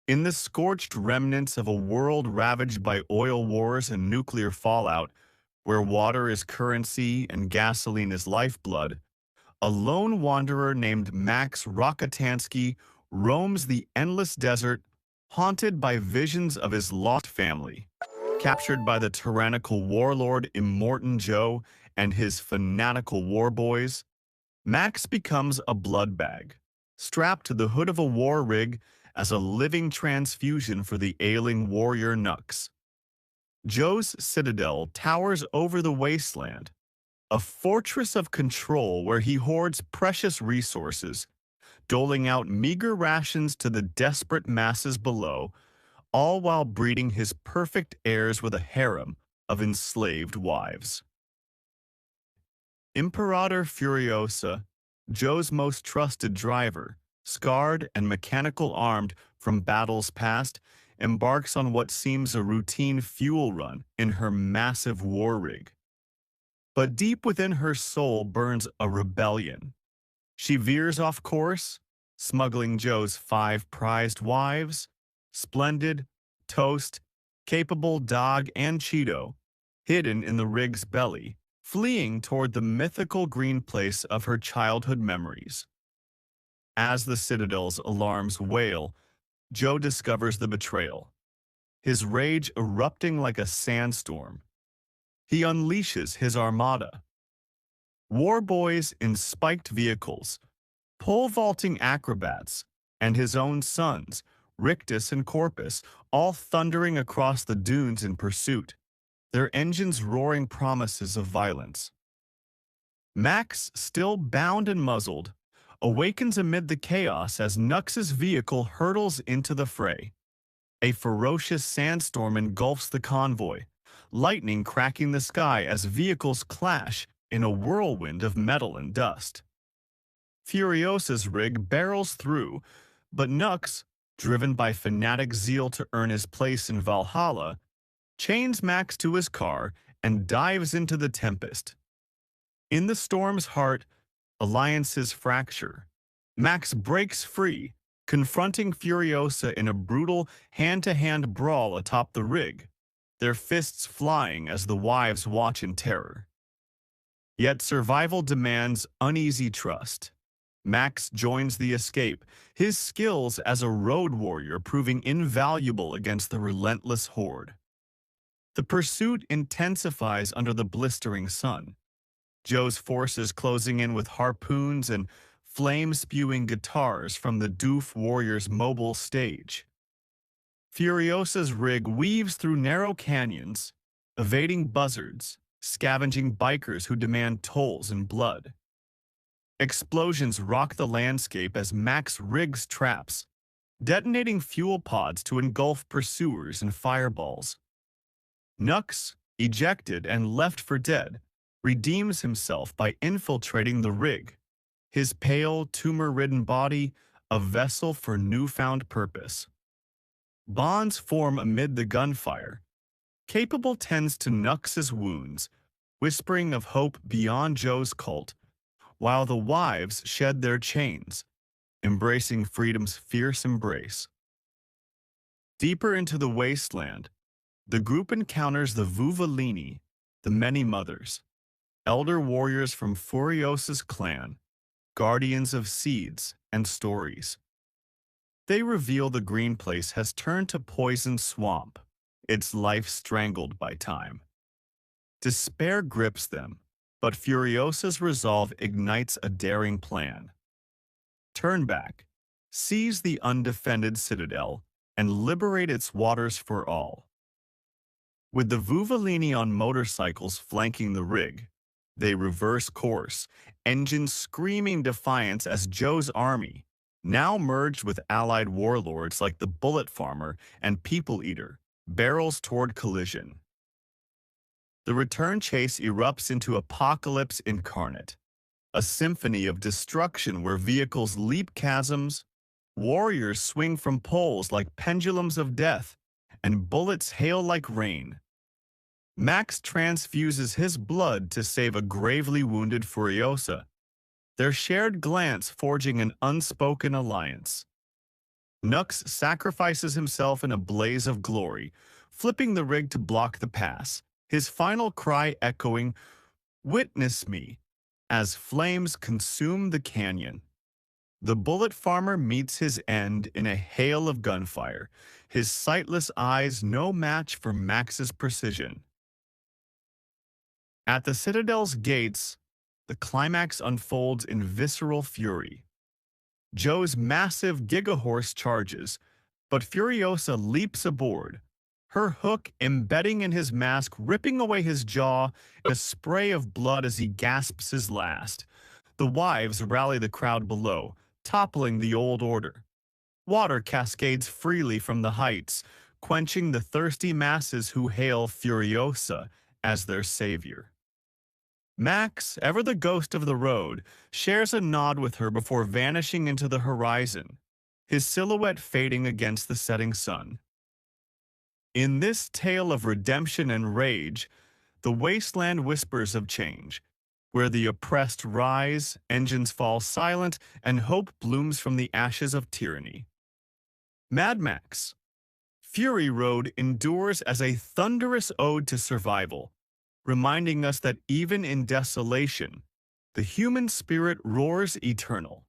In the scorched remnants of a world ravaged by oil wars and nuclear fallout, where water is currency and gasoline is lifeblood, a lone wanderer named Max Rockatansky roams the endless desert, haunted by visions of his lost family. Captured by the tyrannical warlord Immortan Joe and his fanatical war boys, Max becomes a blood bag, strapped to the hood of a war rig as a living transfusion for the ailing warrior Nux. Joe's citadel towers over the wasteland, a fortress of control where he hoards precious resources, doling out meager rations to the desperate masses below, all while breeding his perfect heirs with a harem of enslaved wives. Imperator Furiosa, Joe's most trusted driver, scarred and mechanical armed from battles past, embarks on what seems a routine fuel run in her massive war rig. But deep within her soul burns a rebellion. She veers off course, smuggling Joe's 5 prized wives, Splendid, Toast, Capable Dog, and Cheeto, hidden in the rig's belly, fleeing toward the mythical green place of her childhood memories. As the Citadel's alarms wail, Joe discovers the betrayal, his rage erupting like a sandstorm. He unleashes his armada. War boys in spiked vehicles, pole-vaulting acrobats, and his own sons, Rictus and Corpus, all thundering across the dunes in pursuit, their engines roaring promises of violence. Max, still bound and muzzled, awakens amid the chaos as Nux's vehicle hurtles into the fray. A ferocious sandstorm engulfs the convoy, lightning cracking the sky as vehicles clash in a whirlwind of metal and dust. Furiosa's rig barrels through, but Nux, driven by fanatic zeal to earn his place in Valhalla, chains Max to his car and dives into the tempest. In the storm's heart, alliances fracture. Max breaks free, confronting Furiosa in a brutal hand-to-hand brawl atop the rig, their fists flying as the wives watch in terror. Yet survival demands uneasy trust. Max joins the escape, his skills as a road warrior proving invaluable against the relentless horde. The pursuit intensifies under the blistering sun, Joe's forces closing in with harpoons and flame-spewing guitars from the Doof Warrior's mobile stage. Furiosa's rig weaves through narrow canyons, evading buzzards, scavenging bikers who demand tolls and blood. Explosions rock the landscape as Max rigs traps, detonating fuel pods to engulf pursuers and fireballs. Nux, ejected and left for dead, redeems himself by infiltrating the rig, his pale, tumor-ridden body a vessel for newfound purpose. Bonds form amid the gunfire. Capable tends to Nux's wounds, whispering of hope beyond Joe's cult, while the wives shed their chains, embracing freedom's fierce embrace. Deeper into the wasteland, the group encounters the Vuvalini, the Many Mothers, elder warriors from Furiosa's clan, guardians of seeds and stories. They reveal the green place has turned to poisoned swamp, its life strangled by time. Despair grips them, but Furiosa's resolve ignites a daring plan. Turn back, seize the undefended citadel, and liberate its waters for all. With the Vuvalini on motorcycles flanking the rig, they reverse course, engines screaming defiance as Joe's army, now merged with allied warlords like the Bullet Farmer and People Eater, barrels toward collision. The return chase erupts into apocalypse incarnate, a symphony of destruction where vehicles leap chasms, warriors swing from poles like pendulums of death, and bullets hail like rain. Max transfuses his blood to save a gravely wounded Furiosa, their shared glance forging an unspoken alliance. Nux sacrifices himself in a blaze of glory, flipping the rig to block the pass, his final cry echoing, "Witness me," as flames consume the canyon. The bullet farmer meets his end in a hail of gunfire, his sightless eyes no match for Max's precision. At the Citadel's gates, the climax unfolds in visceral fury. Joe's massive gigahorse charges, but Furiosa leaps aboard, her hook embedding in his mask, ripping away his jaw in a spray of blood as he gasps his last. The wives rally the crowd below, toppling the old order. Water cascades freely from the heights, quenching the thirsty masses who hail Furiosa as their savior. Max, ever the ghost of the road, shares a nod with her before vanishing into the horizon, his silhouette fading against the setting sun. In this tale of redemption and rage, the wasteland whispers of change, where the oppressed rise, engines fall silent, and hope blooms from the ashes of tyranny. Mad Max, Fury Road endures as a thunderous ode to survival, reminding us that even in desolation, the human spirit roars eternal.